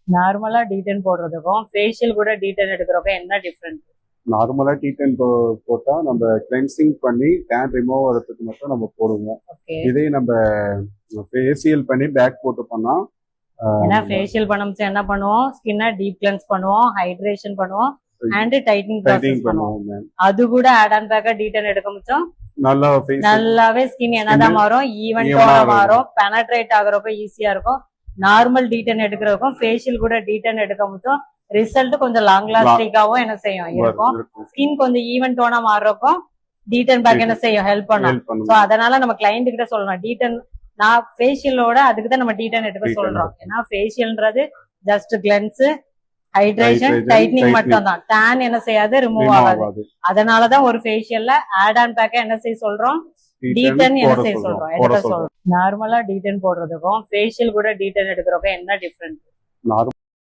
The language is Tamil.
நார்மலா டீடன் போடுறதுக்கும் ஃபேஷியல் கூட டீடன் எடுக்கிறதுக்கும் என்ன டிஃபரெண்ட்? நார்மலா டீடன் போட்டா நம்ம கிளென்சிங் பண்ணி டேன் ரிமூவ் வரதுக்கு மட்டும் நம்ம போடுவோம். ஓகே. இதே நம்ம ஃபேஷியல் பண்ணி பேக் போட்டு பண்ணா ஏன்னா ஃபேஷியல் பண்ணும்போது என்ன பண்ணுவோம், ஸ்கின்னை டீப் கிளென்ஸ் பண்ணுவோம், ஹைட்ரேஷன் பண்ணுவோம் அண்ட் டைட்னிங் ப்ராசஸ் பண்ணுவோம். அது கூட ஆட் ஆன் பேக்கா டீடன் எடுக்க முடியும். நல்லாவே ஸ்கின் என்னதான் மாறும், ஈவன் டோனா மாறும், பெனட்ரேட் ஆகுறப்ப ஈஸியா இருக்கும். நார்மல் டீடன் எடுக்கிறதுக்கும் ஃபேஷியல் கூட டீடன் எடுக்க முடியும். ரிசல்ட் கொஞ்சம் லாங் லாஸ்டிக்காவும் என்ன செய்யும் இருக்கும். ஸ்கின் கொஞ்சம் ஈவன் டோனா மாறுறப்போ டீடன் பேக் என்ன செய்யும், ஹெல்ப் பண்ணும். சோ அதனால நம்ம கிளைண்ட் கிட்ட சொல்லணும் டீடன். நான் ஃபேஷியலோட அதுக்கு தான் நம்ம டீடன் எடுக்க சொல்றோம். ஏன்னா ஃபேஷியல்ன்றது ஜஸ்ட் கிளென்ஸ், ஹைட்ரேஷன், டைட்னிங் மட்டும் தான். டேன் என்ன செய்யாது, ரிமூவ் ஆகாது. அதனாலதான் ஒரு ஃபேஷியல்ல ஆட் ஆன் பேக்கா என்ன செய்ய சொல்றோம், டீடன் என்ன செய்ய சொல்றோம், எடுக்க சொல்றோம். நார்மலா டீடன் போடுறதுக்கும் ஃபேஷியல் கூட டீடன் எடுக்கிறதுக்கும் என்ன டிஃபரெண்ட்?